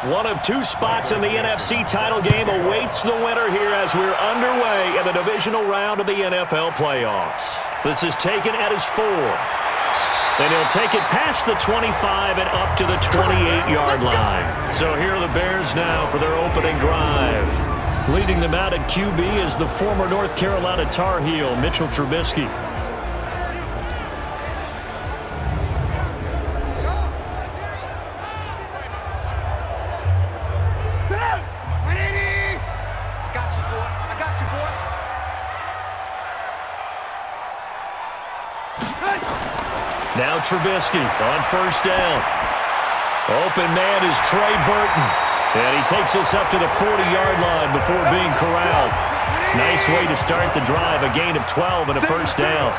One of two spots in the NFC title game awaits the winner here as we're underway in the divisional round of the NFL playoffs. This is taken at his 4. And he'll take it past the 25 and up to the 28-yard line. So here are the Bears now for their opening drive. Leading them out at QB is the former North Carolina Tar Heel, Mitchell Trubisky. Now Trubisky on first down. Open man is Trey Burton. And he takes us up to the 40-yard line before being corralled. Nice way to start the drive. A gain of 12 and a first down.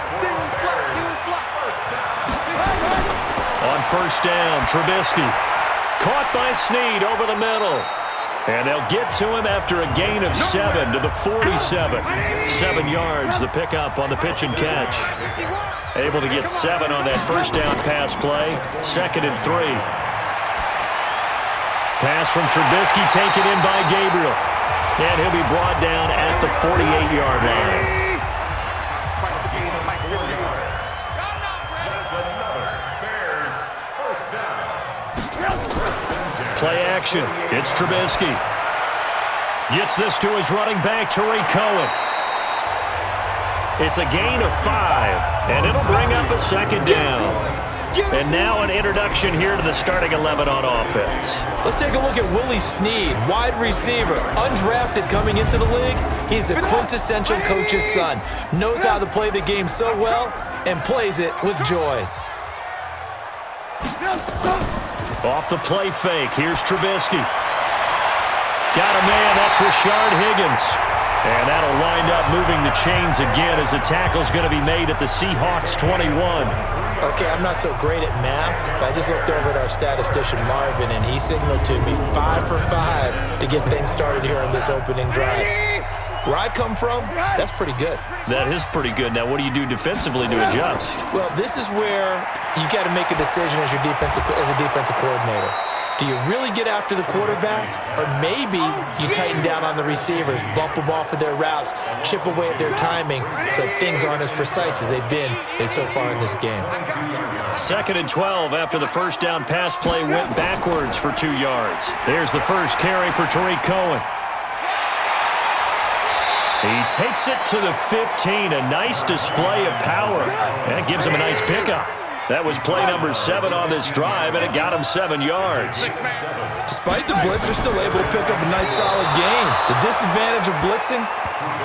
On first down, Trubisky. Caught by Snead over the middle. And they'll get to him after a gain of 7 to the 47. 7 yards, the pickup on the pitch and catch. Able to get 7 on that first down pass play. 2nd and 3. Pass from Trubisky taken in by Gabriel. And he'll be brought down at the 48-yard line. Play action. It's Trubisky. Gets this to his running back, Tariq Cohen. It's a gain of 5, and it'll bring up a 2nd down. And now an introduction here to the starting 11 on offense. Let's take a look at Willie Snead, wide receiver, undrafted coming into the league. He's the quintessential coach's son. Knows how to play the game so well and plays it with joy. Off the play fake, here's Trubisky. Got a man, that's Rashard Higgins. And that'll wind up moving the chains again as the tackle's going to be made at the Seahawks 21. Okay, I'm not so great at math, but I just looked over at our statistician Marvin, and he signaled to me 5 for 5 to get things started here on this opening drive. Where I come from, that's pretty good. That is pretty good. Now, what do you do defensively to adjust? Well, this is where you got to make a decision as a defensive coordinator. Do you really get after the quarterback, or maybe you tighten down on the receivers, bump them off of their routes, chip away at their timing so things aren't as precise as they've been so far in this game? 2nd and 12 after the first down pass play went backwards for 2 yards. There's the first carry for Tariq Cohen. He takes it to the 15, a nice display of power. That gives him a nice pickup. That was play number 7 on this drive, and it got him 7 yards. Despite the blitz, they're still able to pick up a nice solid gain. The disadvantage of blitzing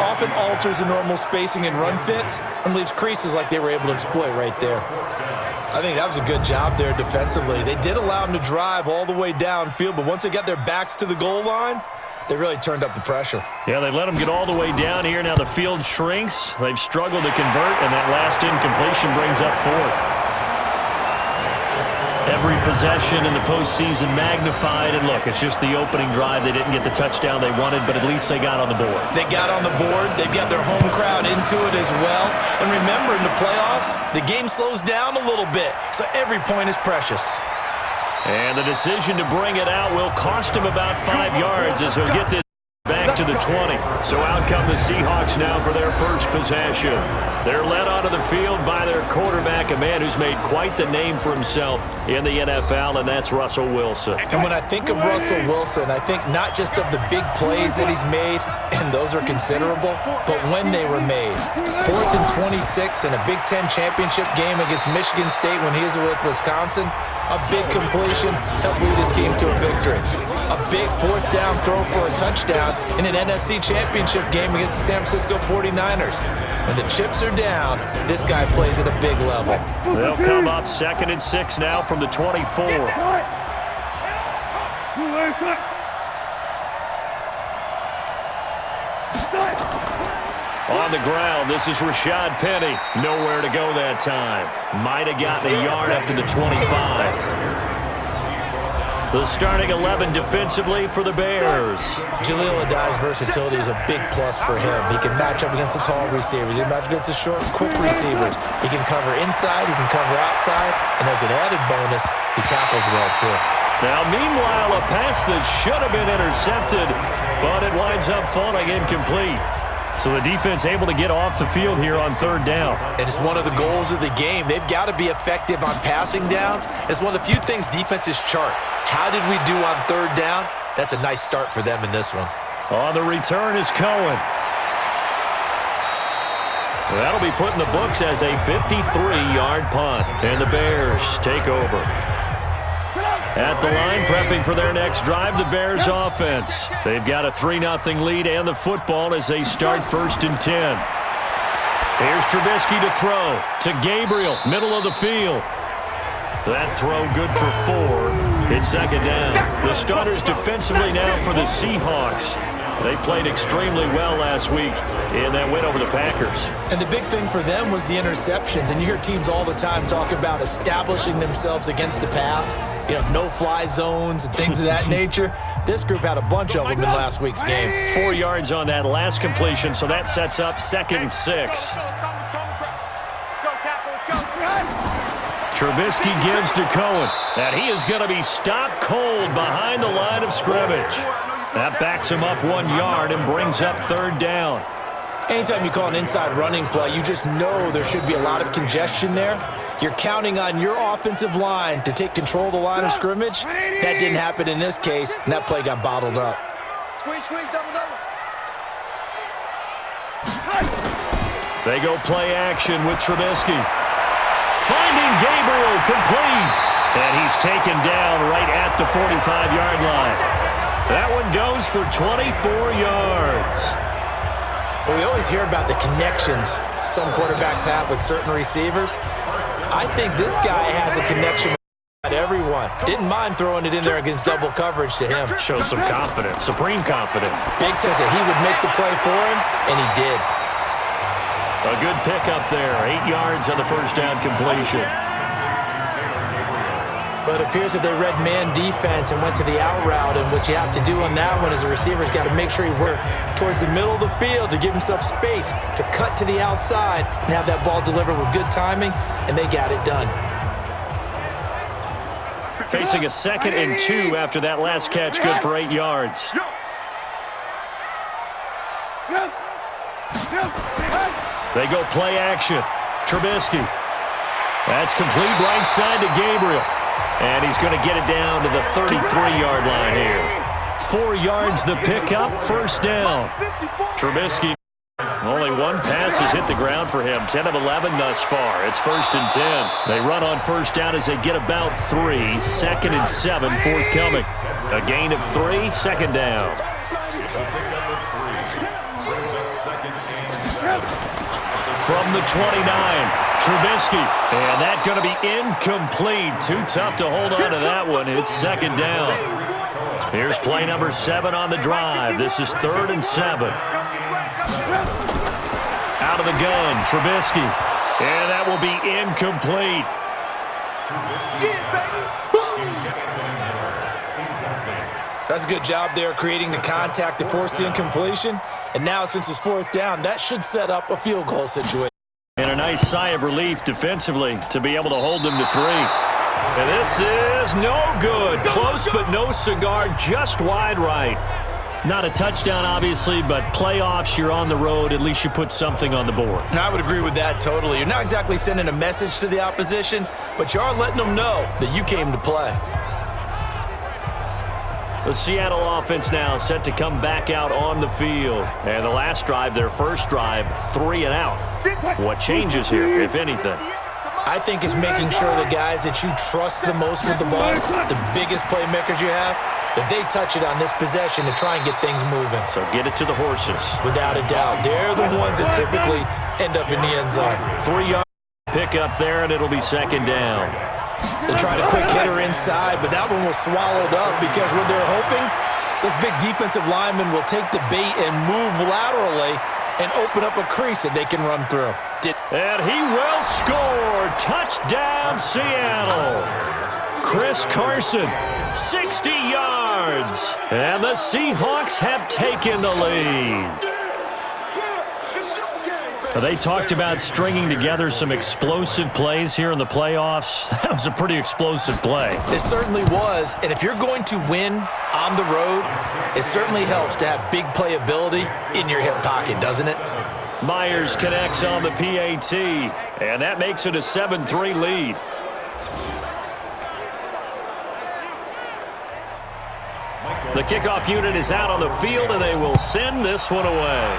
often alters the normal spacing and run fits and leaves creases like they were able to exploit right there. I think that was a good job there defensively. They did allow them to drive all the way downfield, but once they got their backs to the goal line, they really turned up the pressure. Yeah, they let them get all the way down here. Now the field shrinks. They've struggled to convert, and that last incompletion brings up 4th. Every possession in the postseason magnified, and look, it's just the opening drive. They didn't get the touchdown they wanted, but at least they got on the board. They got on the board. They've got their home crowd into it as well. And remember, in the playoffs, the game slows down a little bit, so every point is precious. And the decision to bring it out will cost him about 5 yards as he'll get this back to the 20. So out come the Seahawks now for their first possession. They're led onto the field by their quarterback, a man who's made quite the name for himself in the NFL, and that's Russell Wilson. And when I think of Russell Wilson, I think not just of the big plays that he's made, and those are considerable, but when they were made. 4th and 26 in a Big Ten championship game against Michigan State when he was with Wisconsin. A big completion helped lead his team to a victory. A big 4th down throw for a touchdown in an NFC championship game against the San Francisco 49ers. When the chips are down, this guy plays at a big level. They'll come up 2nd and 6 now from the 24. On the ground, this is Rashad Penny. Nowhere to go that time. Might have gotten a yard up to the 25. The starting 11 defensively for the Bears. Jaleel Adai's versatility is a big plus for him. He can match up against the tall receivers. He can match against the short, quick receivers. He can cover inside. He can cover outside. And as an added bonus, he tackles well, too. Now, meanwhile, a pass that should have been intercepted, but it winds up falling incomplete. So the defense able to get off the field here on third down. And it's one of the goals of the game. They've got to be effective on passing downs. It's one of the few things defenses chart. How did we do on third down? That's a nice start for them in this one. On the return is Cohen. That'll be put in the books as a 53-yard punt. And the Bears take over. At the line, prepping for their next drive, the Bears offense. They've got a 3-0 lead and the football as they start 1st and 10. Here's Trubisky to throw to Gabriel, middle of the field. That throw good for 4. It's 2nd down. The starters defensively now for the Seahawks. They played extremely well last week in that win over the Packers. And the big thing for them was the interceptions. And you hear teams all the time talk about establishing themselves against the pass, no-fly zones and things of that nature. This group had a bunch of them in last week's game. 4 yards on that last completion, so that sets up 2nd and 6. Trubisky gives to Cohen, and he is going to be stopped cold behind the line of scrimmage. That backs him up 1 yard and brings up 3rd down. Anytime you call an inside running play, you just know there should be a lot of congestion there. You're counting on your offensive line to take control of the line of scrimmage. That didn't happen in this case, and that play got bottled up. Squeeze, double. They go play action with Trubisky. Finding Gabriel complete. And he's taken down right at the 45-yard line. That one goes for 24 yards. Well, we always hear about the connections some quarterbacks have with certain receivers. I think this guy has a connection with everyone. Didn't mind throwing it in there against double coverage to him. Shows some confidence, supreme confidence. Big time that he would make the play for him, and he did. A good pickup there, 8 yards on the 1st down completion. But it appears that they read man defense and went to the out route, and what you have to do on that one is the receiver's got to make sure he works towards the middle of the field to give himself space to cut to the outside and have that ball delivered with good timing, and they got it done. Facing a 2nd and 2 after that last catch, good for 8 yards. They go play action. Trubisky. That's complete right side to Gabriel. And he's going to get it down to the 33-yard line here. 4 yards the pickup, 1st down. Trubisky, only one pass has hit the ground for him. 10 of 11 thus far. It's 1st and 10. They run on 1st down as they get about 3. 2nd and 7 forthcoming. A gain of 3, 2nd down. From the 29. Trubisky, and that's going to be incomplete. Too tough to hold on to that one. It's 2nd down. Here's play number 7 on the drive. This is 3rd and 7. Out of the gun, Trubisky, and that will be incomplete. That's a good job there creating the contact to force the incompletion. And now, since it's 4th down, that should set up a field goal situation. And a nice sigh of relief defensively to be able to hold them to 3. And this is no good. Close but no cigar, just wide right. Not a touchdown, obviously, but playoffs, you're on the road. At least you put something on the board. I would agree with that totally. You're not exactly sending a message to the opposition, but you are letting them know that you came to play. The Seattle offense now set to come back out on the field. And the last drive, their first drive, 3 and out. What changes here, if anything? I think it's making sure the guys that you trust the most with the ball, the biggest playmakers you have, that they touch it on this possession to try and get things moving. So get it to the horses. Without a doubt. They're the ones that typically end up in the end zone. 3-yard pick up there, and it'll be 2nd down. They tried a quick hitter inside, but that one was swallowed up because what they're hoping, those big defensive linemen will take the bait and move laterally and open up a crease that they can run through. And he will score. Touchdown, Seattle. Chris Carson, 60 yards. And the Seahawks have taken the lead. They talked about stringing together some explosive plays here in the playoffs. That was a pretty explosive play. It certainly was, and if you're going to win on the road, it certainly helps to have big playability in your hip pocket, doesn't it? Myers connects on the PAT, and that makes it a 7-3 lead. The kickoff unit is out on the field, and they will send this one away.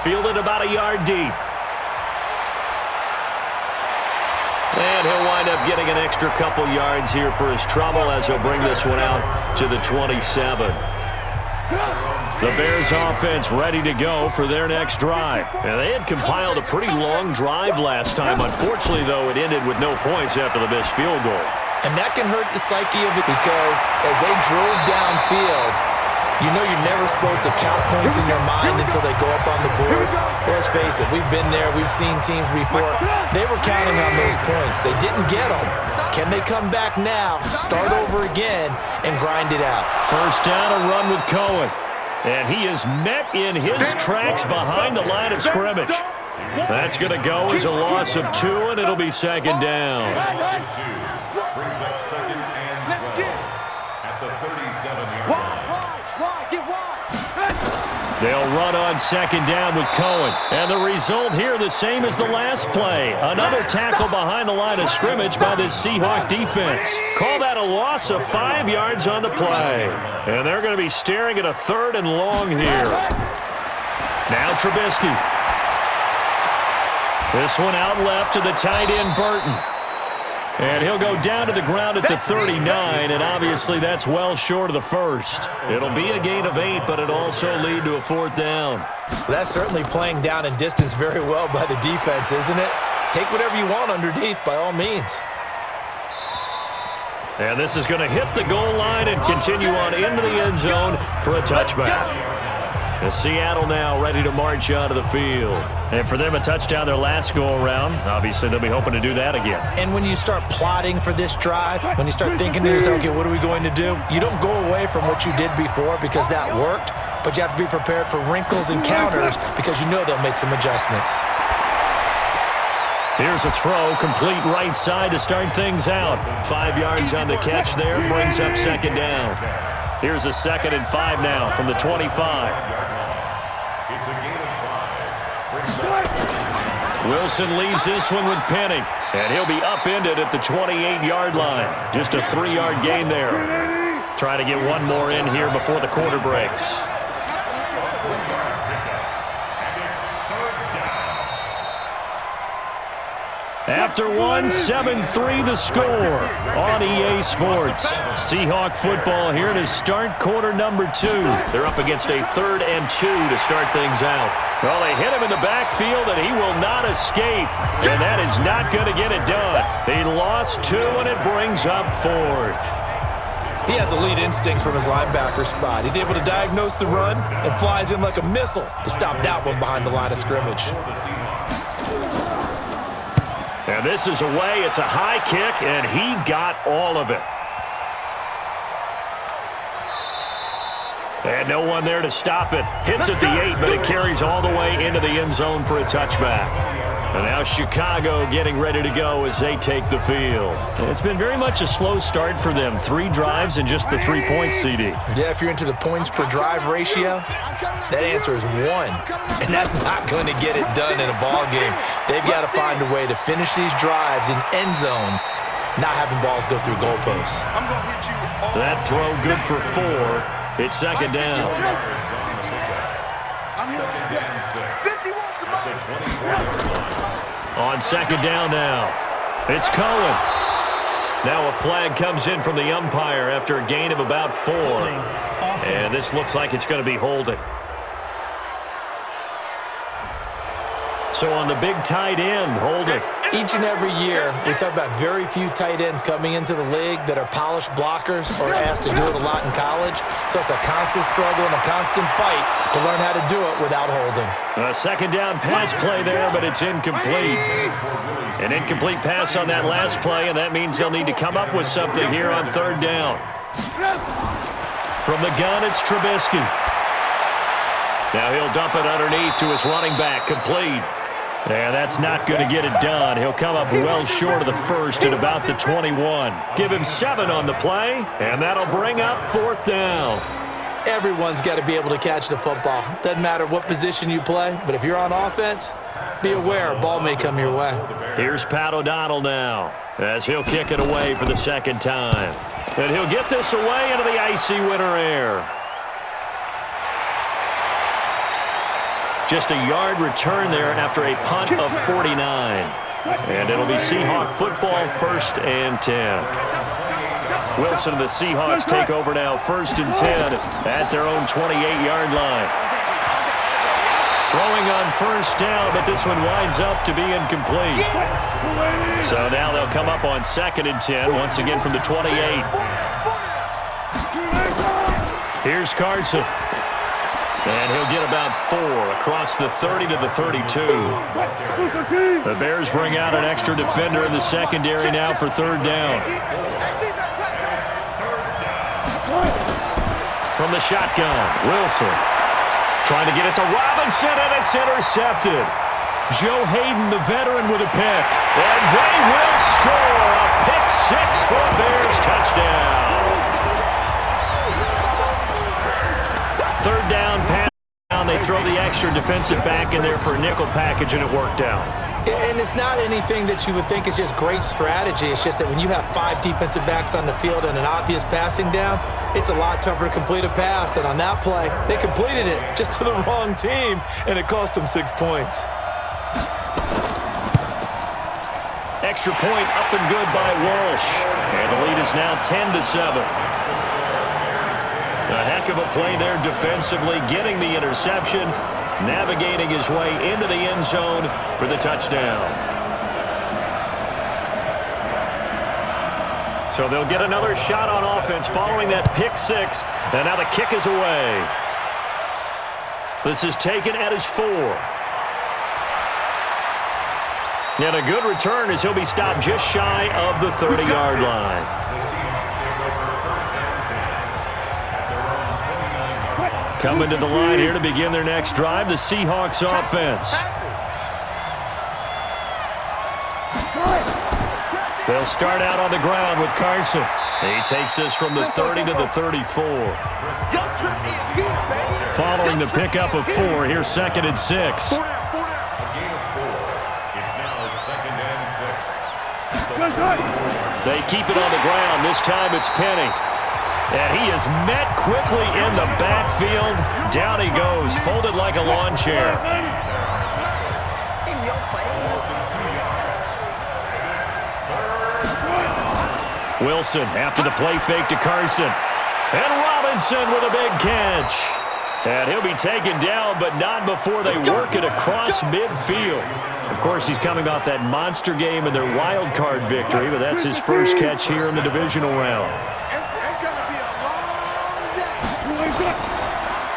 Fielded about a yard deep. And he'll wind up getting an extra couple yards here for his trouble as he'll bring this one out to the 27. The Bears offense ready to go for their next drive. And they had compiled a pretty long drive last time. Unfortunately, though, it ended with no points after the missed field goal. And that can hurt the psyche of it because as they drove downfield, you know you're never supposed to count points in your mind until they go up on the board. But let's face it, we've been there. We've seen teams before. They were counting on those points. They didn't get them. Can they come back now, start over again, and grind it out? First down, a run with Cohen. And he is met in his tracks behind the line of scrimmage. That's going to go as a loss of 2, and it'll be second down. Brings up second and 12 at the 37-yard line. They'll run on second down with Cohen. And the result here the same as the last play. Another tackle behind the line of scrimmage by this Seahawks defense. Call that a loss of 5 yards on the play. And they're going to be staring at a 3rd and long here. Now Trubisky. This one out left to the tight end Burton. And he'll go down to the ground at the 39, and obviously that's well short of the first. It'll be a gain of 8, but it'll also lead to a 4th down. That's certainly playing down in distance very well by the defense, isn't it? Take whatever you want underneath, by all means. And this is going to hit the goal line and continue on into the end zone for a touchback. And Seattle now ready to march out of the field. And for them, a touchdown their last go-around. Obviously, they'll be hoping to do that again. And when you start plotting for this drive, when you start thinking to yourself, okay, what are we going to do? You don't go away from what you did before because that worked, but you have to be prepared for wrinkles and counters because you know they'll make some adjustments. Here's a throw, complete right side to start things out. 5 yards on the catch there, brings up second down. Here's a 2nd and 5 now from the 25. Wilson leaves this one with Penny, and he'll be upended at the 28-yard line. Just a 3-yard gain there. Trying to get one more in here before the quarter breaks. After one, 7-3 the score on EA Sports. Seahawk football here to start quarter number 2. They're up against a 3rd and 2 to start things out. Well, they hit him in the backfield, and he will not escape. And that is not going to get it done. He lost 2, and it brings up 4th. He has elite instincts from his linebacker spot. He's able to diagnose the run and flies in like a missile to stop that one behind the line of scrimmage. And this is away. It's a high kick, and he got all of it. And no one there to stop it. Hits at the 8, but it carries all the way into the end zone for a touchback. And now Chicago getting ready to go as they take the field. It's been very much a slow start for them. 3 drives and just the 3 points, CD. Yeah, if you're into the points per drive ratio, that answer is 1. And that's not going to get it done in a ball game. They've got to find a way to finish these drives in end zones, not having balls go through goalposts. That throw good for 4. It's second down. On second down now, it's Cohen. Now a flag comes in from the umpire after a gain of about 4. And this looks like it's going to be holding. So on the big tight end, holding. Each and every year, we talk about very few tight ends coming into the league that are polished blockers or asked to do it a lot in college. So it's a constant struggle and a constant fight to learn how to do it without holding. A second down pass play there, but it's incomplete. An incomplete pass on that last play, and that means they'll need to come up with something here on 3rd down. From the gun, it's Trubisky. Now he'll dump it underneath to his running back, complete. And that's not going to get it done. He'll come up well short of the first at about the 21. Give him 7 on the play, and that'll bring up 4th down. Everyone's got to be able to catch the football. Doesn't matter what position you play, but if you're on offense, be aware a ball may come your way. Here's Pat O'Donnell now as he'll kick it away for the 2nd time. And he'll get this away into the icy winter air. Just a yard return there after a punt of 49. And it'll be Seahawk football, 1st and 10. Wilson and the Seahawks take over now, 1st and 10 at their own 28-yard line. Throwing on 1st down, but this one winds up to be incomplete. So now they'll come up on 2nd and 10, once again from the 28. Here's Carson. And he'll get about 4 across the 30 to the 32. The Bears bring out an extra defender in the secondary now for 3rd down. From the shotgun, Wilson trying to get it to Robinson, and it's intercepted. Joe Hayden, the veteran, with a pick. And they will score a pick 6 for a Bears touchdown. 3rd down pass. They throw the extra defensive back in there for a nickel package, and it worked out. And it's not anything that you would think is just great strategy. It's just that when you have 5 defensive backs on the field and an obvious passing down, it's a lot tougher to complete a pass. And on that play, they completed it just to the wrong team, and it cost them 6 points. Extra point up and good by Walsh. And the lead is now 10-7. A heck of a play there defensively, getting the interception, navigating his way into the end zone for the touchdown. So they'll get another shot on offense following that pick 6, and now the kick is away. This is taken at his 4. And a good return as he'll be stopped just shy of the 30-yard line. Coming to the line here to begin their next drive, the Seahawks offense. They'll start out on the ground with Carson. He takes this from the 30 to the 34. Following the pickup of 4, here's 2nd and 6. A gain of 4. It's now 2nd and 6. They keep it on the ground. This time it's Penny. And he is met quickly in the backfield. Down he goes, folded like a lawn chair. In your face. Wilson after the play fake to Carson. And Robinson with a big catch. And he'll be taken down, but not before they work it across midfield. Of course, he's coming off that monster game in their wild card victory, but that's his first catch here in the divisional round.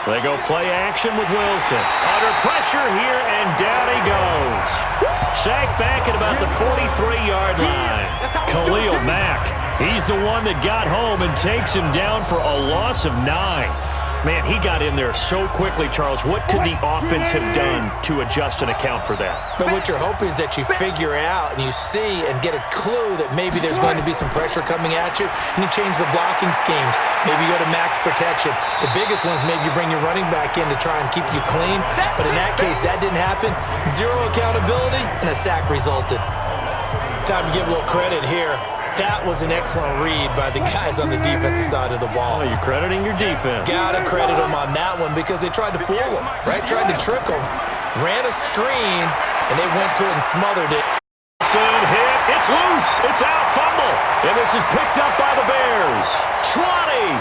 They go play action with Wilson. Under pressure here, and down he goes. Sacked back at about the 43-yard line. Khalil Mack, he's the one that got home and takes him down for a loss of 9. Man, he got in there so quickly, Charles. What could the offense have done to adjust and account for that? But what you're hoping is that you figure out and you see and get a clue that maybe there's going to be some pressure coming at you, and you change the blocking schemes. Maybe you go to max protection. The biggest one is maybe you bring your running back in to try and keep you clean. But in that case, that didn't happen. 0 accountability, and a sack resulted. Time to give a little credit here. That was an excellent read by the guys on the defensive side of the ball. Oh, you're crediting your defense. Gotta credit them on that one because they tried to fool them, right? Tried to trick them. Ran a screen, and they went to it and smothered it. Hit. It's loose. It's out. Fumble. And this is picked up by the Bears. 20.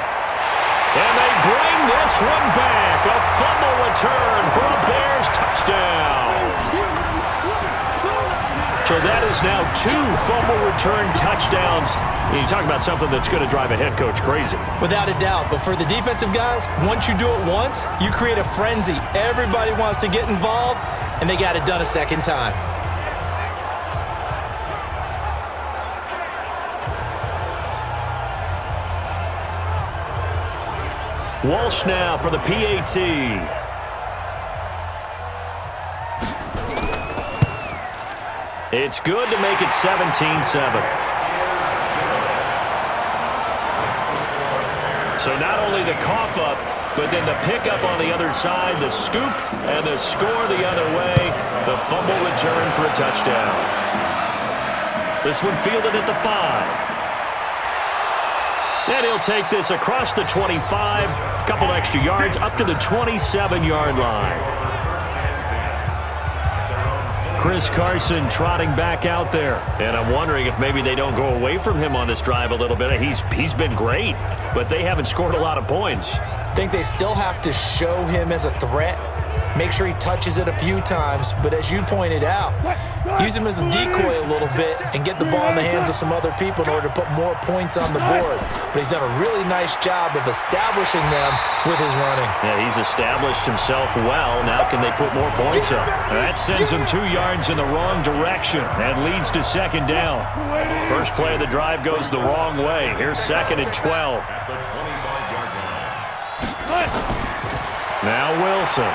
And they bring this one back. A fumble return for a Bears touchdown. So that is now 2 fumble return touchdowns. You talk about something that's going to drive a head coach crazy. Without a doubt. But for the defensive guys, once you do it once, you create a frenzy. Everybody wants to get involved, and they got it done a second time. Walsh now for the PAT. It's good to make it 17-7. So not only the cough up, but then the pickup on the other side, the scoop, and the score the other way. The fumble return for a touchdown. This one fielded at the 5. And he'll take this across the 25, a couple extra yards, up to the 27-yard line. Chris Carson trotting back out there. And I'm wondering if maybe they don't go away from him on this drive a little bit. He's been great, but they haven't scored a lot of points. I think they still have to show him as a threat. Make sure he touches it a few times. But as you pointed out, use him as a decoy a little bit and get the ball in the hands of some other people in order to put more points on the board. But he's done a really nice job of establishing them with his running. Yeah, he's established himself well. Now can they put more points up? That sends him 2 yards in the wrong direction and leads to second down. First play of the drive goes the wrong way. Here's 2nd and 12. Now Wilson.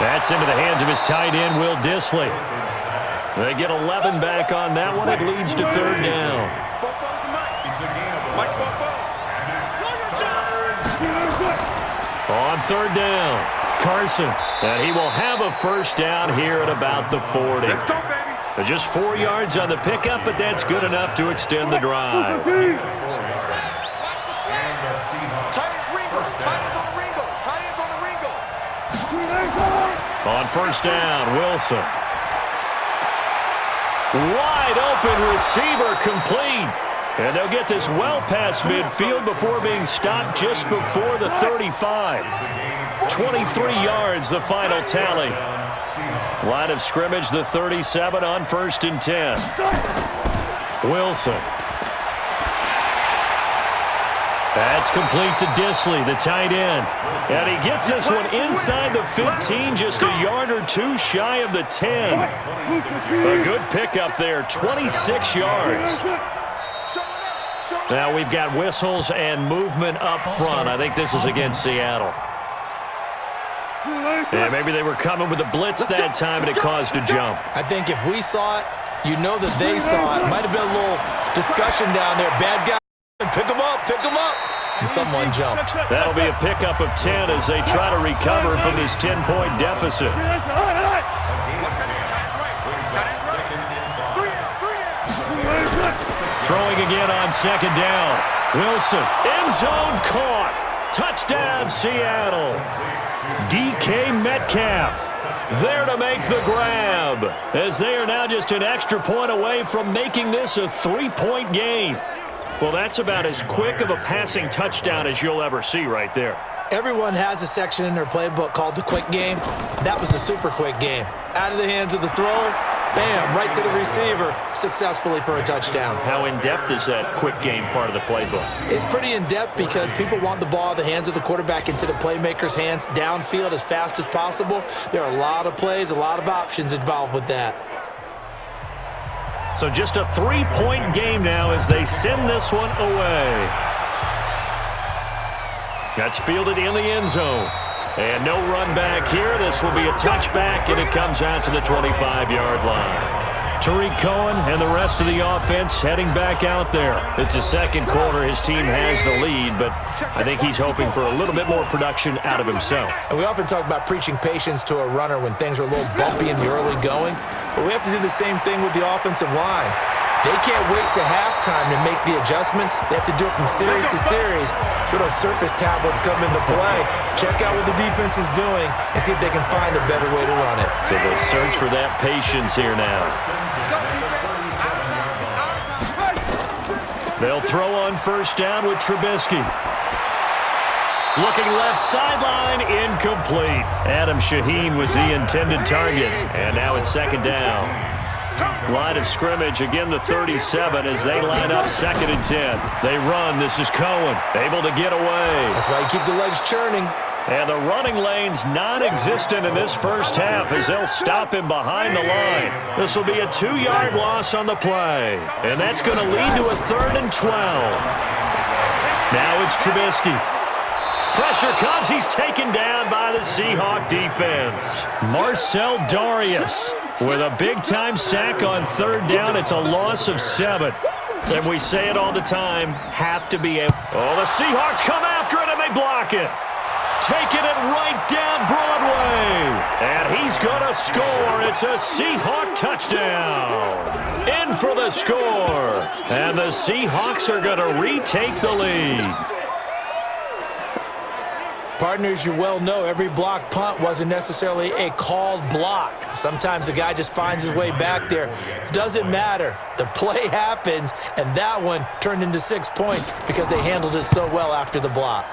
That's into the hands of his tight end, Will Dissly. They get 11 back on that one. It leads to 3rd down. On 3rd down, Carson. And he will have a first down here at about the 40. Just 4 yards on the pickup, but that's good enough to extend the drive. On first down, Wilson. Wide open receiver complete. And they'll get this well past midfield before being stopped just before the 35. 23 yards, the final tally. Line of scrimmage, the 37 on 1st and 10. Wilson. That's complete to Dissly, the tight end. And he gets this one inside the 15, just a yard or 2 shy of the 10. A good pickup there, 26 yards. Now we've got whistles and movement up front. I think this is against Seattle. Yeah, maybe they were coming with a blitz that time and it caused a jump. I think if we saw it, you know that they saw it. Might have been a little discussion down there. Bad guy. Pick him up, and someone jumped. That'll be a pickup of 10 as they try to recover from this 10-point deficit. Throwing again on 2nd down. Wilson, end zone caught. Touchdown, Seattle. DK Metcalf there to make the grab, as they are now just an extra point away from making this a 3-point game. Well, that's about as quick of a passing touchdown as you'll ever see right there. Everyone has a section in their playbook called the quick game. That was a super quick game. Out of the hands of the thrower, bam, right to the receiver, successfully for a touchdown. How in-depth is that quick game part of the playbook? It's pretty in-depth because people want the ball out of the hands of the quarterback into the playmaker's hands downfield as fast as possible. There are a lot of plays, a lot of options involved with that. So just a 3-point game now as they send this one away. That's fielded in the end zone. And no run back here. This will be a touchback, and it comes out to the 25-yard line. Tariq Cohen and the rest of the offense heading back out there. It's the second quarter. His team has the lead, but I think he's hoping for a little bit more production out of himself. And we often talk about preaching patience to a runner when things are a little bumpy in the early going, but we have to do the same thing with the offensive line. They can't wait to halftime to make the adjustments. They have to do it from series to series so those surface tablets come into play. Check out what the defense is doing and see if they can find a better way to run it. So they'll search for that patience here now. They'll throw on first down with Trubisky. Looking left sideline, incomplete. Adam Shaheen was the intended target, and now it's second down. Line of scrimmage, again the 37 as they line up 2nd and 10. They run. This is Cohen, able to get away. That's why you keep the legs churning. And the running lane's non-existent in this first half as they'll stop him behind the line. This will be a 2-yard loss on the play. And that's going to lead to a 3rd and 12. Now it's Trubisky. Pressure comes. He's taken down by the Seahawks defense. Marcel Darius With a big-time sack on third down, it's a loss of 7. And we say it all the time, have to be able. Oh, the Seahawks come after it, and they block it. Taking it right down Broadway. And he's going to score. It's a Seahawk touchdown. In for the score. And the Seahawks are going to retake the lead. Partners, you well know every block punt wasn't necessarily a called block. Sometimes the guy just finds his way back there. Doesn't matter. The play happens, and that one turned into 6 points because they handled it so well after the block.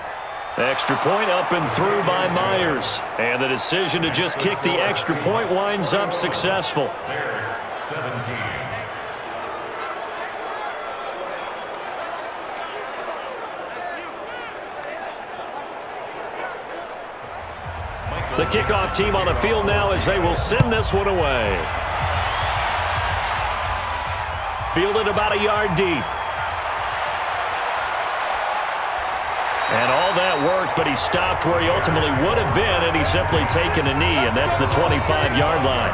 Extra point up and through by Myers. And the decision to just kick the extra point winds up successful. Bears 17. The kickoff team on the field now as they will send this one away. Fielded about a yard deep. And all that work, but he stopped where he ultimately would have been had he simply taken a knee, and that's the 25-yard line.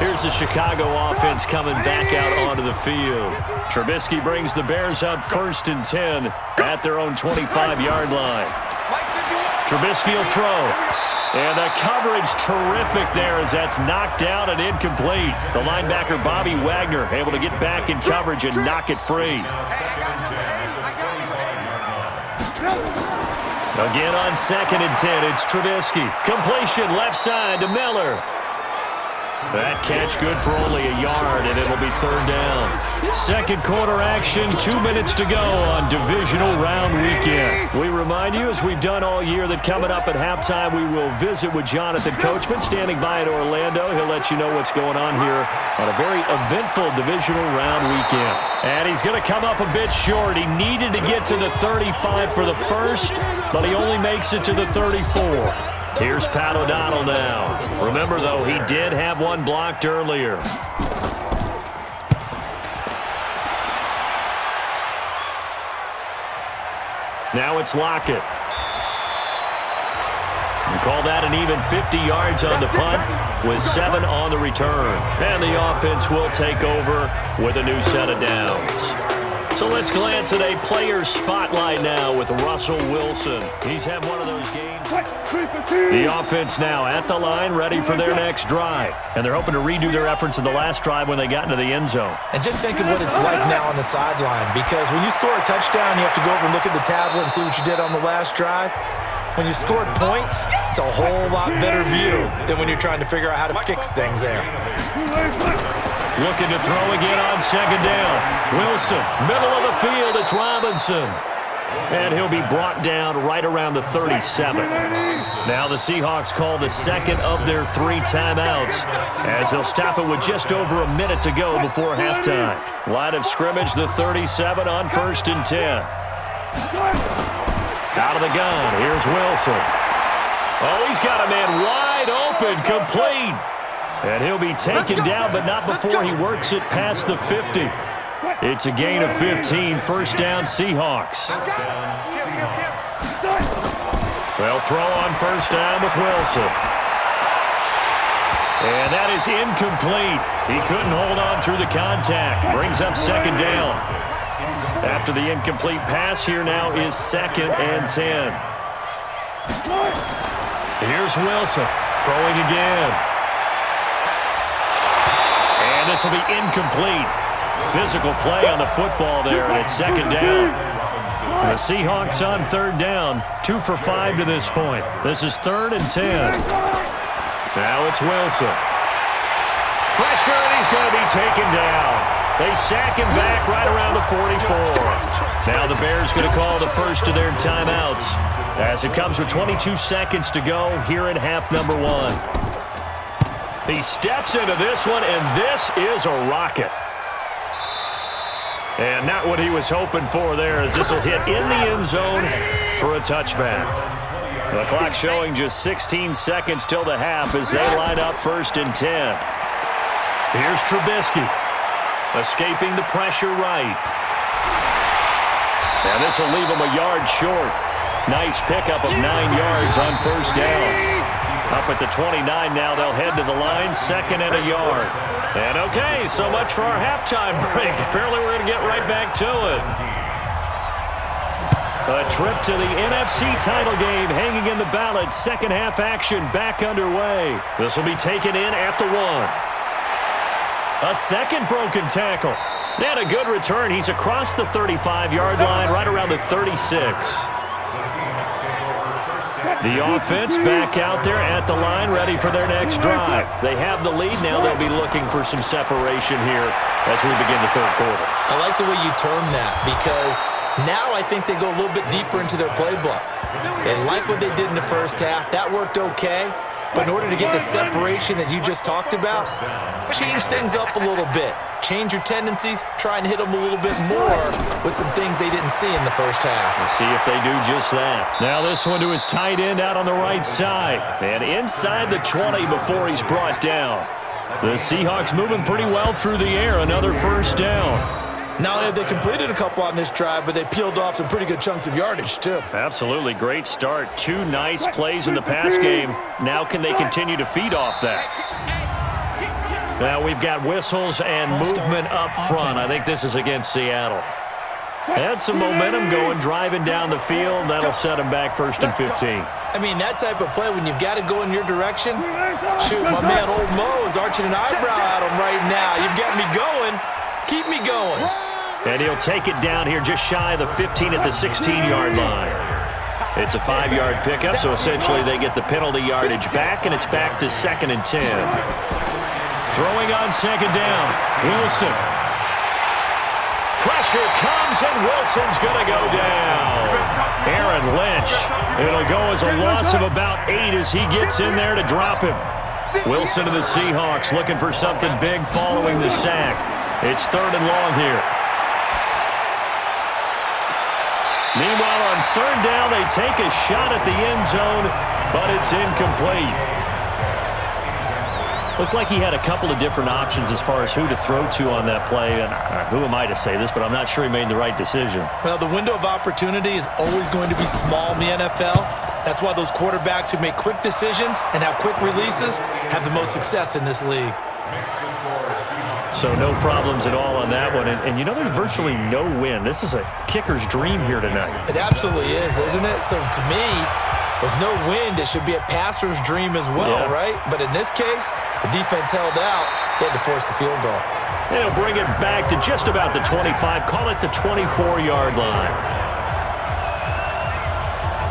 Here's the Chicago offense coming back out onto the field. Trubisky brings the Bears up 1st and 10 at their own 25-yard line. Trubisky will throw. And the coverage terrific there as that's knocked down and incomplete. The linebacker, Bobby Wagner, able to get back in coverage and knock it free. Again on 2nd and 10, it's Trubisky. Completion left side to Miller. That catch good for only a yard, and it'll be 3rd down. Second quarter action, 2 minutes to go on Divisional Round Weekend. We remind you, as we've done all year, that coming up at halftime, we will visit with Jonathan Coachman, standing by in Orlando. He'll let you know what's going on here on a very eventful Divisional Round Weekend. And he's going to come up a bit short. He needed to get to the 35 for the first, but he only makes it to the 34. Here's Pat O'Donnell now. Remember, though, he did have one blocked earlier. Now it's Lockett. And call that an even 50 yards on the punt with 7 on the return. And the offense will take over with a new set of downs. So let's glance at a player spotlight now with Russell Wilson. He's had one of those games. The offense now at the line, ready for their next drive. And they're hoping to redo their efforts in the last drive when they got into the end zone. And just think of what it's like now on the sideline, because when you score a touchdown, you have to go over and look at the tablet and see what you did on the last drive. When you scored points, it's a whole lot better view than when you're trying to figure out how to fix things there. Looking to throw again on 2nd down. Wilson, middle of the field, it's Robinson. And he'll be brought down right around the 37. Now the Seahawks call the second of their 3 timeouts as they'll stop it with just over a minute to go before halftime. Line of scrimmage, the 37 on 1st and 10. Out of the gun, here's Wilson. Oh, he's got a man wide open, complete. And he'll be taken down, but not before he works it past the 50. It's a gain of 15, 1st down Seahawks. They'll throw on 1st down with Wilson. And that is incomplete. He couldn't hold on through the contact. Brings up 2nd down. After the incomplete pass, here now is 2nd and 10. Here's Wilson throwing again. And this will be incomplete. Physical play on the football there, and it's 2nd down. The Seahawks on 3rd down, 2 for 5 to this point. This is 3rd and 10. Now it's Wilson. Pressure, and he's going to be taken down. They sack him back right around the 44. Now the Bears going to call the first of their timeouts as it comes with 22 seconds to go here in half number 1. He steps into this one, and this is a rocket. And not what he was hoping for there, as this will hit in the end zone for a touchback. The clock showing just 16 seconds till the half as they line up 1st and 10. Here's Trubisky, escaping the pressure right. And this will leave him a yard short. Nice pickup of 9 yards on 1st down. Up at the 29 now, they'll head to the line, 2nd and a yard. And okay, so much for our halftime break. Apparently we're going to get right back to it. A trip to the NFC title game hanging in the balance. Second half action back underway. This will be taken in at the 1. A second broken tackle. And a good return. He's across the 35-yard line, right around the 36. The offense back out there at the line, ready for their next drive. They have the lead. Now they'll be looking for some separation here as we begin the third quarter. I like the way you term that because now I think they go a little bit deeper into their playbook. They like what they did in the first half. That worked okay. But in order to get the separation that you just talked about, change things up a little bit. Change your tendencies, try and hit them a little bit more with some things they didn't see in the first half. We'll see if they do just that. Now this one to his tight end out on the right side. And inside the 20 before he's brought down. The Seahawks moving pretty well through the air. Another first down. Not only have they completed a couple on this drive, but they peeled off some pretty good chunks of yardage, too. Absolutely. Great start. 2 nice plays in the pass game. Now can they continue to feed off that? Now we've got whistles and movement up front. I think this is against Seattle. Had some momentum going, driving down the field. That'll set them back 1st and 15. I mean, that type of play, when you've got to go in your direction, shoot, my man Old Mo is arching an eyebrow at him right now. You've got me going. Keep me going. And he'll take it down here just shy of the 15 at the 16-yard line. It's a 5-yard pickup, so essentially they get the penalty yardage back, and it's back to 2nd and 10. Throwing on 2nd down, Wilson. Pressure comes, and Wilson's going to go down. Aaron Lynch. It'll go as a loss of about 8 as he gets in there to drop him. Wilson to the Seahawks looking for something big following the sack. It's 3rd and long here. Meanwhile, on 3rd down, they take a shot at the end zone, but it's incomplete. Looked like he had a couple of different options as far as who to throw to on that play. And who am I to say this, but I'm not sure he made the right decision. Well, the window of opportunity is always going to be small in the NFL. That's why those quarterbacks who make quick decisions and have quick releases have the most success in this league. So no problems at all on that one. And you know, there's virtually no win. This is a kicker's dream here tonight. It absolutely is, isn't it? So to me, with no wind, it should be a passer's dream as well, right? But in this case, the defense held out. They had to force the field goal. And he'll bring it back to just about the 25. Call it the 24-yard line.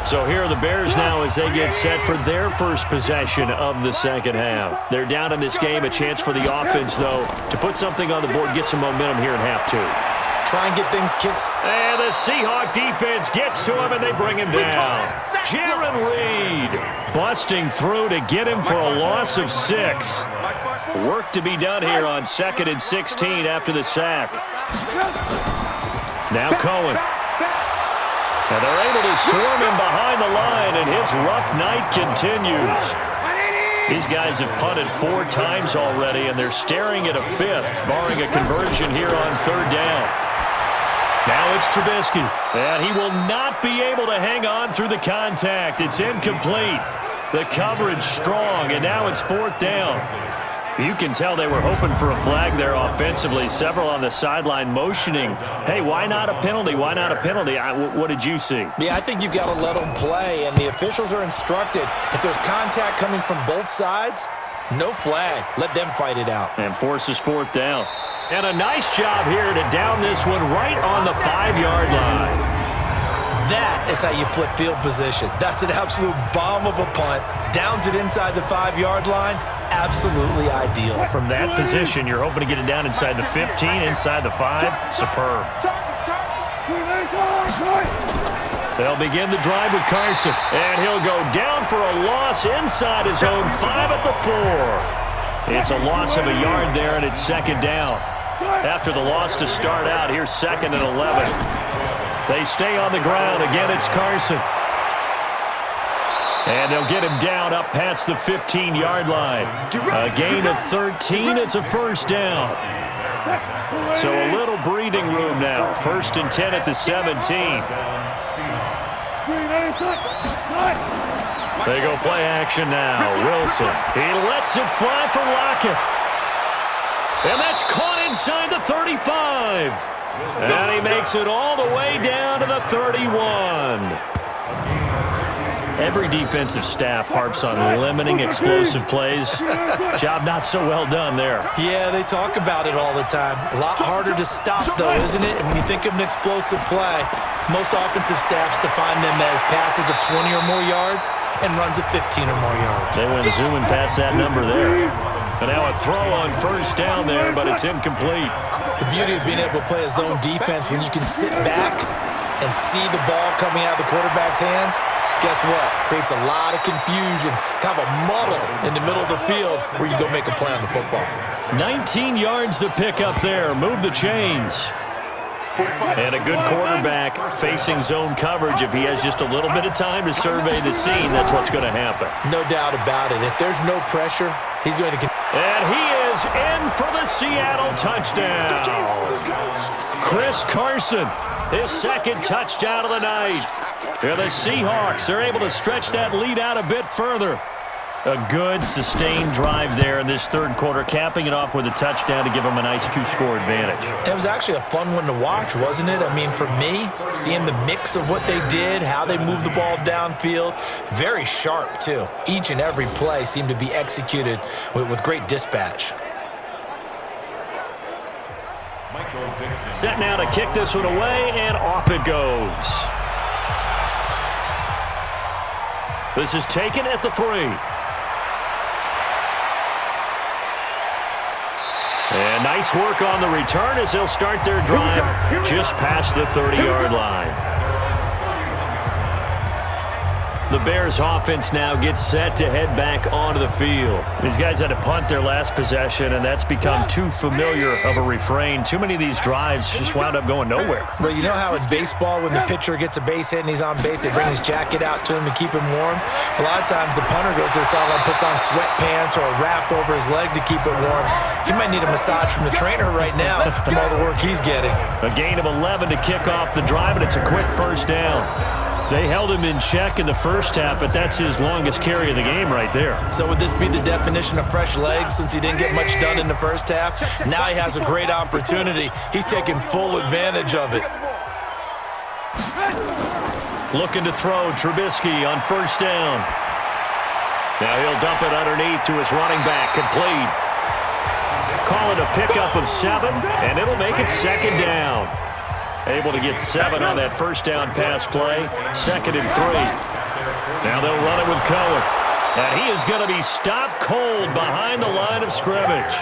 So here are the Bears now as they get set for their first possession of the second half. They're down in this game. A chance for the offense, though, to put something on the board, get some momentum here in half 2. Try and get things kicked. And the Seahawk defense gets to him, and they bring him down. Jaron Reed busting through to get him for a loss of 6. Work to be done here on 2nd and 16 after the sack. Now Cohen. And they're able to swarm him behind the line, and his rough night continues. These guys have punted 4 times already, and they're staring at a 5th, barring a conversion here on 3rd down. Now it's Trubisky, and he will not be able to hang on through the contact. It's incomplete. The coverage strong, and now it's 4th down. You can tell they were hoping for a flag there offensively. Several on the sideline motioning, hey, why not a penalty? Why not a penalty? What did you see? Yeah, I think you've got to let them play, and the officials are instructed. If there's contact coming from both sides, no flag. Let them fight it out. And forces 4th down. And a nice job here to down this one right on the 5-yard line. That is how you flip field position. That's an absolute bomb of a punt. Downs it inside the 5-yard line. Absolutely ideal. From that position, you're hoping to get it down inside the 15, inside the 5. Superb. They'll begin the drive with Carson, and he'll go down for a loss inside his own 5 at the 4. It's a loss of a yard there, and it's 2nd down. After the loss to start out, here's 2nd and 11. They stay on the ground. Again, it's Carson. And they'll get him down up past the 15-yard line. A gain of 13. It's a 1st down. So a little breathing room now. 1st and 10 at the 17. They go play action now. Wilson. He lets it fly for Lockett. And that's caught inside the 35. And he makes it all the way down to the 31. Every defensive staff harps on limiting explosive plays. Job not so well done there. Yeah, they talk about it all the time. A lot harder to stop, though, isn't it? And when you think of an explosive play, most offensive staffs define them as passes of 20 or more yards and runs of 15 or more yards. They went zooming past that number there. And now a throw on first down there, but it's incomplete. The beauty of being able to play a zone defense when you can sit back and see the ball coming out of the quarterback's hands, guess what? Creates a lot of confusion, kind of a muddle in the middle of the field where you go make a play on the football. 19 yards to pick up there. Move the chains. And a good quarterback facing zone coverage. If he has just a little bit of time to survey the scene, that's what's going to happen. No doubt about it. If there's no pressure, he's going to... And he is in for the Seattle touchdown. Chris Carson, his second touchdown of the night. And the Seahawks are able to stretch that lead out a bit further. A good, sustained drive there in this third quarter, capping it off with a touchdown to give them a nice two-score advantage. It was actually a fun one to watch, wasn't it? I mean, for me, seeing the mix of what they did, how they moved the ball downfield, very sharp, too. Each and every play seemed to be executed with great dispatch. Set now to kick this one away, and off it goes. This is taken at the 3. And nice work on the return as they'll start their drive just past the 30-yard line. The Bears offense now gets set to head back onto the field. These guys had to punt their last possession, and that's become too familiar of a refrain. Too many of these drives just wound up going nowhere. Well, you know how in baseball when the pitcher gets a base hit and he's on base, they bring his jacket out to him to keep him warm? A lot of times the punter goes to the sideline, puts on sweatpants or a wrap over his leg to keep it warm. He might need a massage from the trainer right now from all the work he's getting. A gain of 11 to kick off the drive, and it's a quick first down. They held him in check in the first half, but that's his longest carry of the game right there. So would this be the definition of fresh legs since he didn't get much done in the first half? Now he has a great opportunity. He's taking full advantage of it. Looking to throw Trubisky on first down. Now he'll dump it underneath to his running back, complete. Call it a pickup of 7, and it'll make it second down. Able to get 7 on that first down pass play. 2nd and 3. Now they'll run it with Cohen. And he is going to be stopped cold behind the line of scrimmage.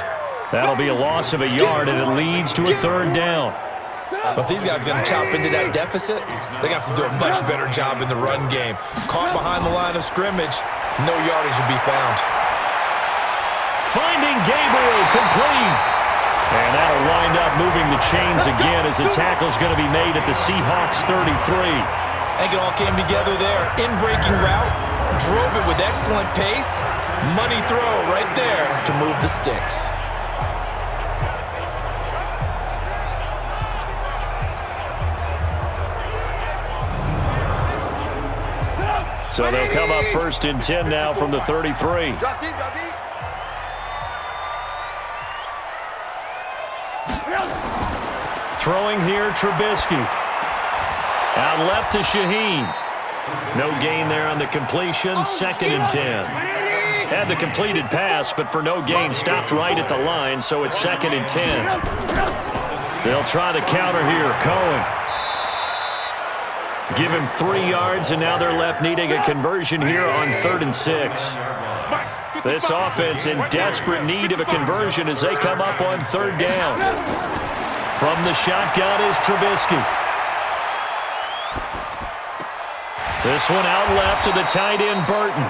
That'll be a loss of a yard, and it leads to a 3rd down. But these guys are going to chop into that deficit. They're going to have to do a much better job in the run game. Caught behind the line of scrimmage, no yardage will be found. Finding Gabriel, complete. And that'll wind up moving the chains again as the tackle's going to be made at the Seahawks 33. I think it all came together there. In-breaking route, drove it with excellent pace. Money throw right there to move the sticks. So they'll come up 1st and 10 now from the 33. Throwing here, Trubisky. Out left to Shaheen. No gain there on the completion. 2nd and 10. Had the completed pass, but for no gain, stopped right at the line, so it's 2nd and 10. They'll try the counter here. Cohen. Give him 3 yards, and now they're left needing a conversion here on 3rd and 6. This offense in desperate need of a conversion as they come up on 3rd down. From the shotgun is Trubisky. This one out left to the tight end, Burton.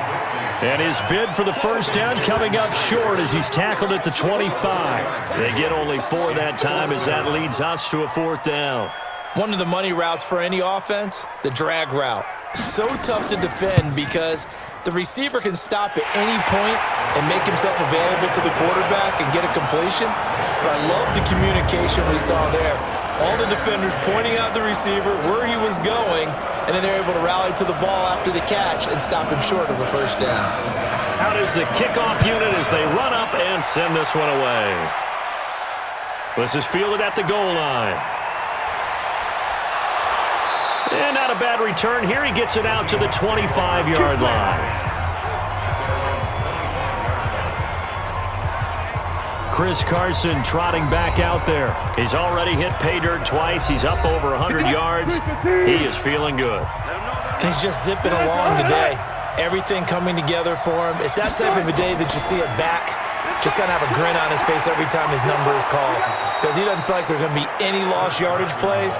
And his bid for the first down coming up short as he's tackled at the 25. They get only 4 that time as that leads us to a 4th down. One of the money routes for any offense, the drag route. So tough to defend because the receiver can stop at any point and make himself available to the quarterback and get a completion. But I love the communication we saw there All the defenders pointing out the receiver where he was going, and then they're able to rally to the ball after the catch and stop him short of a first down. Out is the kickoff unit as they run up and send this one away. This is fielded at the goal line. And not a bad return here. He gets it out to the 25-yard line. Chris Carson trotting back out there. He's already hit pay dirt twice. He's up over 100 yards. He is feeling good. And he's just zipping along today. Everything coming together for him. It's that type of a day that you see a back just kind of have a grin on his face every time his number is called, because he doesn't feel like there are going to be any lost yardage plays,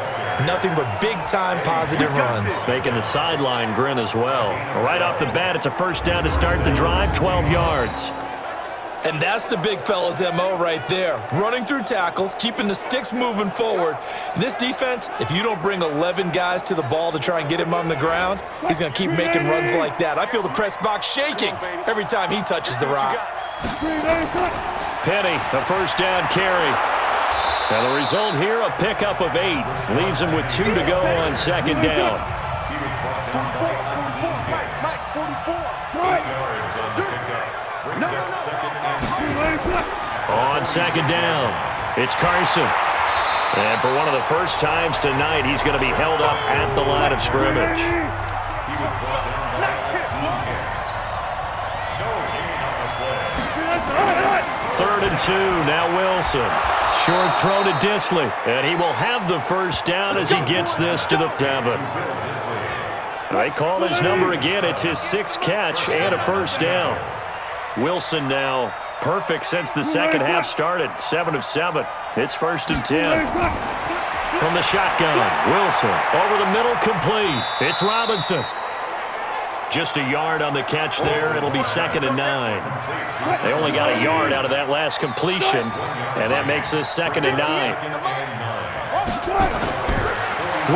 nothing but big-time positive runs. Making the sideline grin as well. Right off the bat, it's a first down to start the drive, 12 yards. And that's the big fella's MO right there. Running through tackles, keeping the sticks moving forward. This defense, if you don't bring 11 guys to the ball to try and get him on the ground, he's going to keep making runs like that. I feel the press box shaking every time he touches the rock. Penny, a first down carry. Now the result here, a pickup of 8. Leaves him with 2 to go on second down. On second down, it's Carson. And for one of the first times tonight, he's going to be held up at the line of scrimmage. Third and 2, now Wilson. Short throw to Disley, and he will have the first down as he gets this to the 7. They call his number again. It's his 6th catch and a first down. Wilson now perfect since the second half started. 7 of 7. It's first and 10. From the shotgun, Wilson over the middle, complete. It's Robinson. Just a yard on the catch there. It'll be second and 9. They only got a yard out of that last completion, and that makes this second and 9.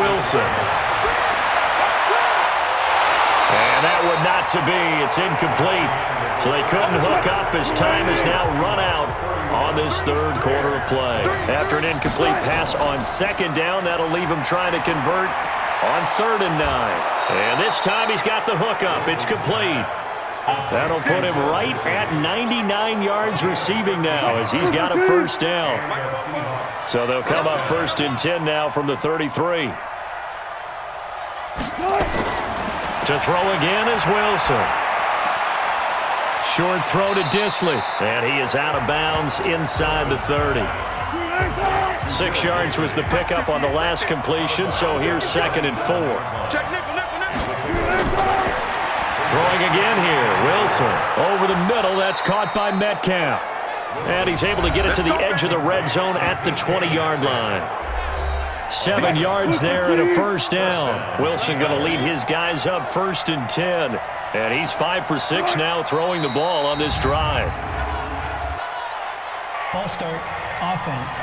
Wilson. And that would not to be. It's incomplete. So they couldn't hook up as time is now run out on this third quarter of play. After an incomplete pass on second down, that'll leave him trying to convert on third and 9. And this time he's got the hookup. It's complete. That'll put him right at 99 yards receiving now as he's got a first down. So they'll come up first and 10 now from the 33. To throw again is Wilson. Short throw to Disley. And he is out of bounds inside the 30. 6 yards was the pickup on the last completion, so here's second and 4. Throwing again here, Wilson. Over the middle, that's caught by Metcalf. And he's able to get it to the edge of the red zone at the 20-yard line. 7 yards there and a first down. Wilson going to lead his guys up first and 10. And he's 5 for 6 now throwing the ball on this drive. False start, offense.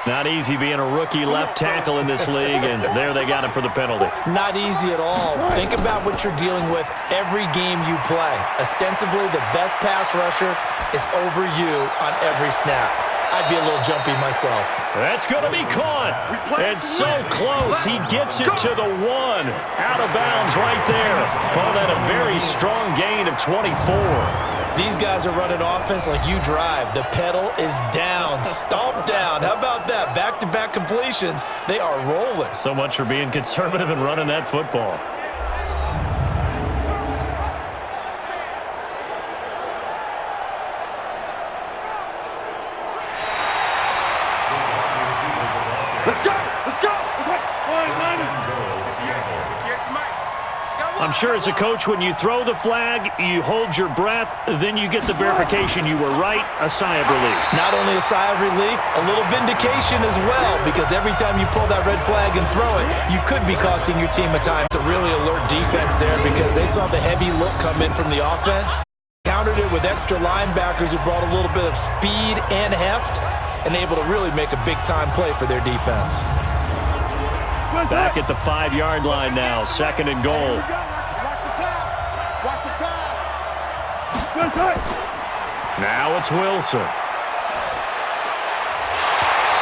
Not easy being a rookie left tackle in this league, and there they got him for the penalty. Not easy at all. Think about what you're dealing with every game you play. Ostensibly, the best pass rusher is over you on every snap. I'd be a little jumpy myself. That's going to be caught. And so close. He gets it to the 1. Out of bounds right there. Call that a very strong gain of 24. These guys are running offense like you drive. The pedal is down, stomped down. How about that? Back-to-back completions. They are rolling. So much for being conservative and running that football. I'm sure as a coach, when you throw the flag, you hold your breath, then you get the verification you were right, a sigh of relief. Not only a sigh of relief, a little vindication as well, because every time you pull that red flag and throw it, you could be costing your team a time. It's a really alert defense there because they saw the heavy look come in from the offense, countered it with extra linebackers who brought a little bit of speed and heft, and able to really make a big-time play for their defense. Back at the 5-yard line now, second and goal. Now it's Wilson.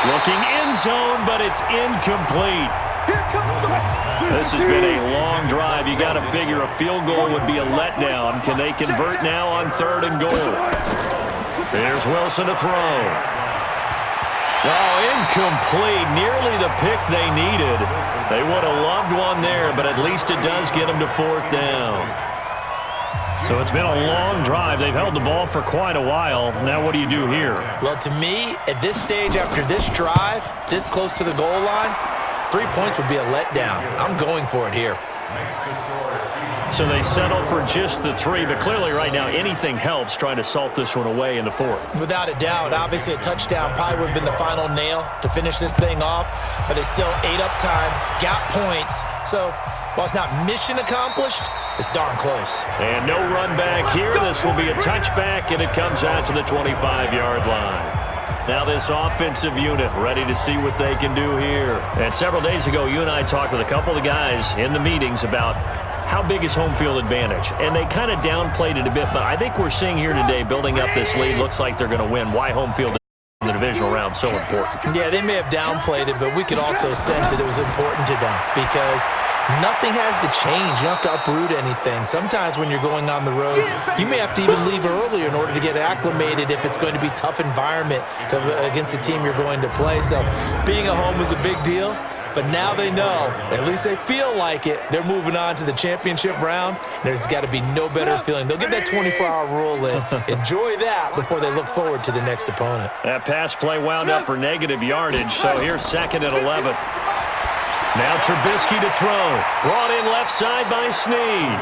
Looking end zone, but it's incomplete. This has been a long drive. You got to figure a field goal would be a letdown. Can they convert now on 3rd and goal? Here's Wilson to throw. Oh, incomplete. Nearly the pick they needed. They would have loved one there, but at least it does get them to 4th down. So it's been a long drive. They've held the ball for quite a while. Now what do you do here? Well, to me, at this stage, after this drive, this close to the goal line, 3 points would be a letdown. I'm going for it here. So they settle for just the 3, but clearly right now anything helps trying to salt this one away in the 4th. Without a doubt, obviously a touchdown probably would have been the final nail to finish this thing off, but it's still ate up time, got points. So while it's not mission accomplished, it's darn close. And no run back here. This will be a touchback, and it comes out to the 25-yard line. Now this offensive unit ready to see what they can do here. And several days ago, you and I talked with a couple of guys in the meetings about how big is home field advantage. And they kind of downplayed it a bit, but I think we're seeing here today, building up this lead, looks like they're going to win. Why home field in the divisional round so important? Yeah, they may have downplayed it, but we could also sense that it was important to them because nothing has to change. You don't have to uproot anything. Sometimes when you're going on the road, you may have to even leave earlier in order to get acclimated if it's going to be a tough environment against the team you're going to play. So being at home is a big deal. But now they know, at least they feel like it, they're moving on to the championship round. There's got to be no better feeling. They'll get that 24-hour rule in. Enjoy that before they look forward to the next opponent. That pass play wound up for negative yardage, so here's 2nd and 11. Now Trubisky to throw. Brought in left side by Snead.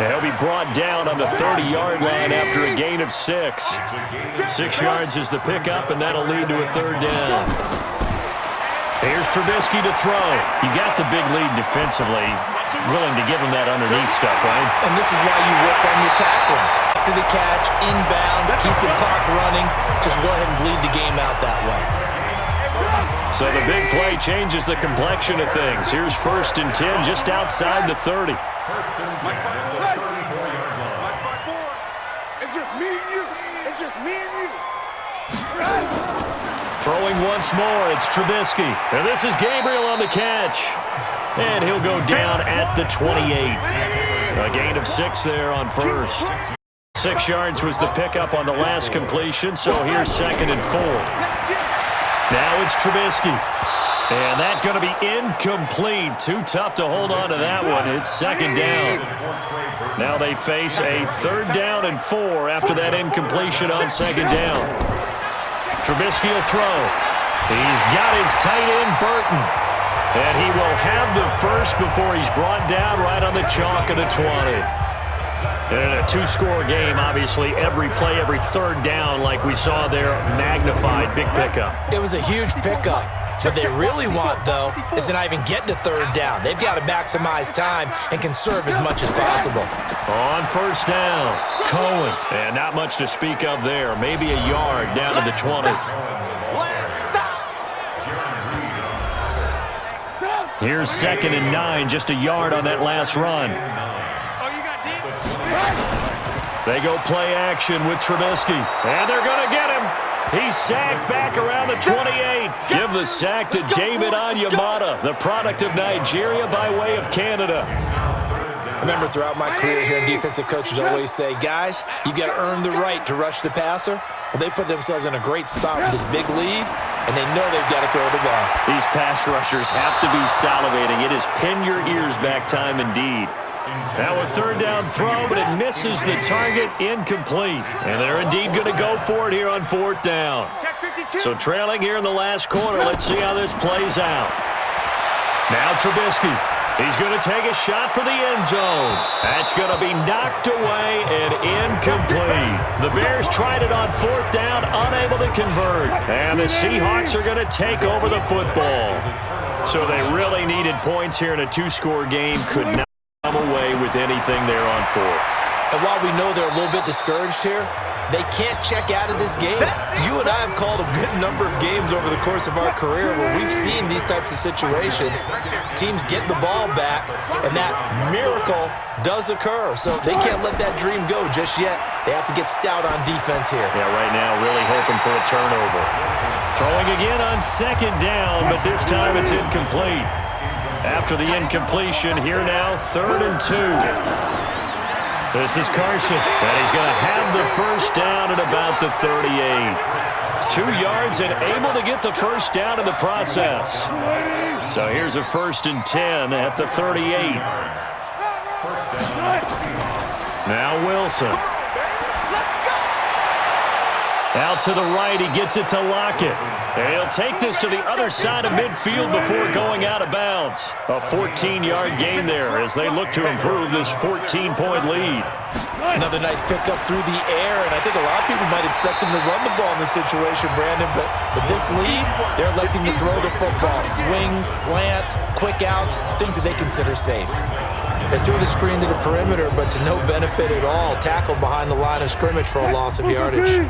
He'll be brought down on the 30-yard line after a gain of 6. 6 yards is the pickup, and that'll lead to a 3rd down. Here's Trubisky to throw. You got the big lead defensively. Willing to give him that underneath stuff, right? And this is why you work on your tackling. After the catch, inbounds, keep the clock running. Just go ahead and bleed the game out that way. So the big play changes the complexion of things. Here's 1st and 10 just outside the 30. 1st and 10 at the 34-yard line. It's just me and you. It's just me and you. Throwing once more, it's Trubisky. And this is Gabriel on the catch. And he'll go down at the 28. A gain of 6 there on 1st. 6 yards was the pickup on the last completion, so here's 2nd and 4. Now it's Trubisky. And that's going to be incomplete. Too tough to hold on to that one. It's 2nd down. Now they face a 3rd down and 4 after that incompletion on 2nd down. Trubisky will throw. He's got his tight end, Burton. And he will have the first before he's brought down right on the chalk of the 20. And a 2-score game, obviously, every play, every 3rd down, like we saw there, magnified, big pickup. It was a huge pickup. What they really want, though, is to not even get to 3rd down. They've got to maximize time and conserve as much as possible. On 1st down, Cohen. And not much to speak of there. Maybe a yard down to the 20. Here's 2nd and 9, just a yard on that last run. They go play action with Trubisky. And they're going to get him. He's sacked back around the 28. Give the sack to David Onyemata, the product of Nigeria by way of Canada. I remember throughout my career hearing defensive coaches always say, guys, you got to earn the right to rush the passer. Well, they put themselves in a great spot with this big lead, and they know they've got to throw the ball. These pass rushers have to be salivating. It is pin your ears back time indeed. Now a 3rd down throw, but it misses the target, incomplete. And they're indeed going to go for it here on 4th down. So trailing here in the last quarter, let's see how this plays out. Now Trubisky. He's going to take a shot for the end zone. That's going to be knocked away and incomplete. The Bears tried it on 4th down, unable to convert. And the Seahawks are going to take over the football. So they really needed points here in a 2-score game. Could not come away with anything there on 4th. And while we know they're a little bit discouraged here, they can't check out of this game. You and I have called a good number of games over the course of our career where we've seen these types of situations. Teams get the ball back, and that miracle does occur. So they can't let that dream go just yet. They have to get stout on defense here. Yeah, right now really hoping for a turnover. Throwing again on second down, but this time it's incomplete. After the incompletion, here now, 3rd and 2. This is Carson, and he's going to have the first down at about the 38. 2 yards and able to get the first down in the process. So here's a 1st and 10 at the 38. Now Wilson. Out to the right, he gets it to Lockett. And he'll take this to the other side of midfield before going out of bounds. A 14-yard gain there as they look to improve this 14-point lead. Another nice pickup through the air, and I think a lot of people might expect them to run the ball in this situation, Brandon, but with this lead, they're electing to throw the football. Swings, slants, quick outs, things that they consider safe. They threw the screen to the perimeter, but to no benefit at all. Tackled behind the line of scrimmage for a loss of yardage.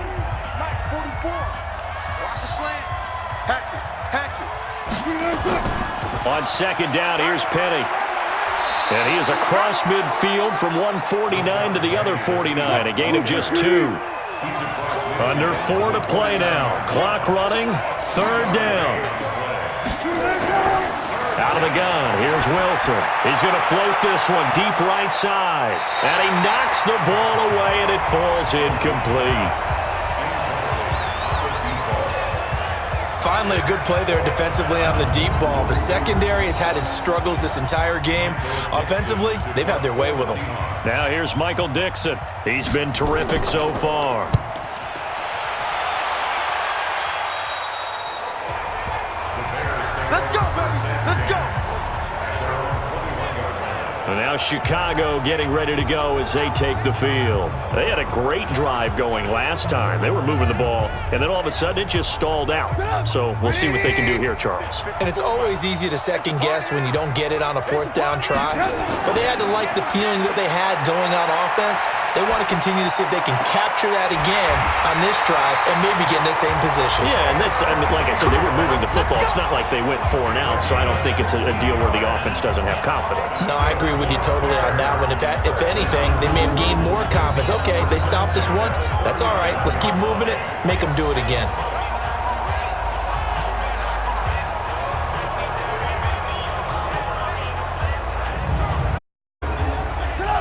On second down, here's Penny. And he is across midfield from 149 to the other 49, a gain of just 2. Under 4 to play now. Clock running, 3rd down. Out of the gun, here's Wilson. He's going to float this one deep right side. And he knocks the ball away, and it falls incomplete. Finally, a good play there defensively on the deep ball. The secondary has had its struggles this entire game. Offensively, they've had their way with them. Now here's Michael Dixon. He's been terrific so far. Let's go, baby. Let's go. And now Chicago getting ready to go as they take the field. They had a great drive going last time. They were moving the ball, and then all of a sudden it just stalled out. So we'll see what they can do here, Charles. And it's always easy to second guess when you don't get it on a 4th down try. But they had to like the feeling that they had going on offense. They want to continue to see if they can capture that again on this drive and maybe get in the same position. Yeah, and that's, I mean, like I said, they were moving the football. It's not like they went 4 and out, so I don't think it's a deal where the offense doesn't have confidence. No, I agree with you totally on that one. If anything, they may have gained more confidence. Okay, they stopped us once. That's all right. Let's keep moving it. Make them do it again.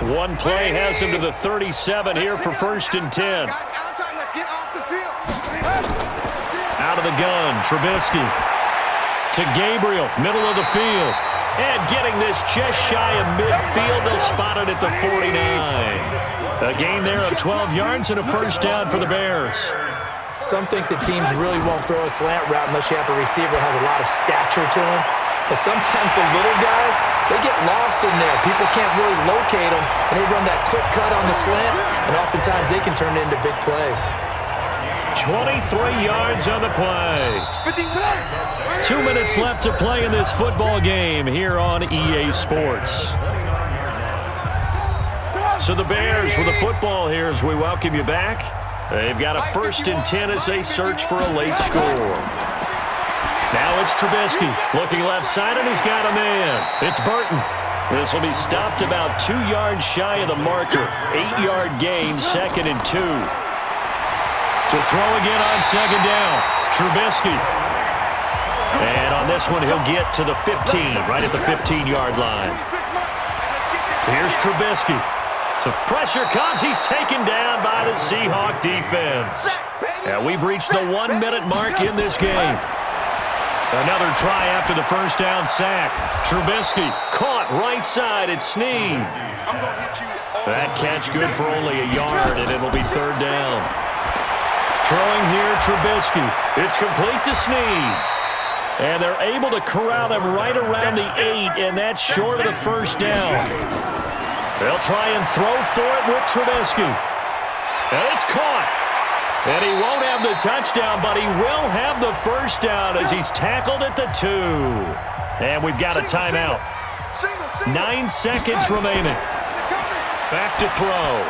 One play has him to the 37 here for 1st and 10. Out of the gun, Trubisky to Gabriel, middle of the field. And getting this just shy of midfield, they'll spot it at the 49. A gain there of 12 yards and a first down for the Bears. Some think that teams really won't throw a slant route unless you have a receiver that has a lot of stature to him. But sometimes the little guys, they get lost in there. People can't really locate them, and they run that quick cut on the slant, and oftentimes they can turn it into big plays. 23 yards on the play. 2 minutes left to play in this football game here on EA Sports. So the Bears with the football here as we welcome you back. They've got a 1st and 10 as they search for a late score. Now it's Trubisky looking left side, and he's got a man. It's Burton. This will be stopped about 2 yards shy of the marker. 8-yard gain, 2nd and 2. To throw again on second down, Trubisky. And on this one, he'll get to the 15, right at the 15-yard line. Here's Trubisky. So pressure comes. He's taken down by the Seahawks defense. And we've reached the 1-minute mark in this game. Another try after the first down sack. Trubisky caught right side at Snead. That catch good for only a yard, and it'll be 3rd down. Throwing here, Trubisky. It's complete to Snead. And they're able to corral him right around the 8, and that's short of the first down. They'll try and throw for it with Trubisky. And it's caught. And he won't have the touchdown, but he will have the first down as he's tackled at the 2. And we've got a timeout. 9 seconds remaining. Back to throw.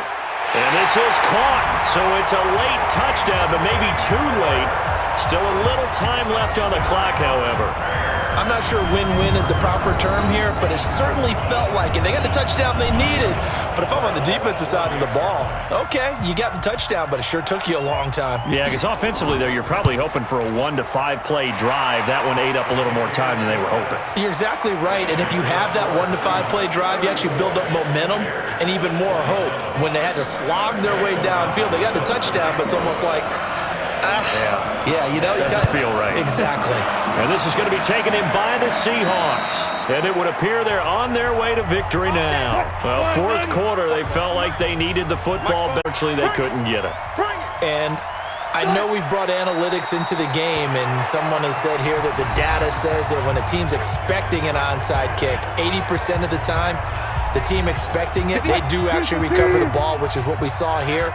And this is caught. So it's a late touchdown, but maybe too late. Still a little time left on the clock, however. I'm not not sure win-win is the proper term here, but it certainly felt like it. They got the touchdown they needed. But if I'm on the defensive side of the ball, okay, you got the touchdown, but it sure took you a long time. Yeah, because offensively there, you're probably hoping for a 1 to 5 play drive. That one ate up a little more time than they were hoping. You're exactly right, and if you have that 1 to 5 play drive, you actually build up momentum and even more hope. When they had to slog their way downfield, they got the touchdown, but it's almost like, you know, doesn't feel right. Exactly. And this is going to be taken in by the Seahawks. And it would appear they're on their way to victory now. Well, fourth quarter, they felt like they needed the football. Eventually, they couldn't get it. And I know we've brought analytics into the game, and someone has said here that the data says that when a team's expecting an onside kick, 80% of the time, the team expecting it, they do actually recover the ball, which is what we saw here.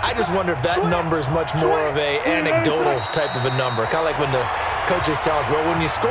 I just wonder if that number is much more of a anecdotal type of a number. Kind of like when the coaches tell us, well, when you score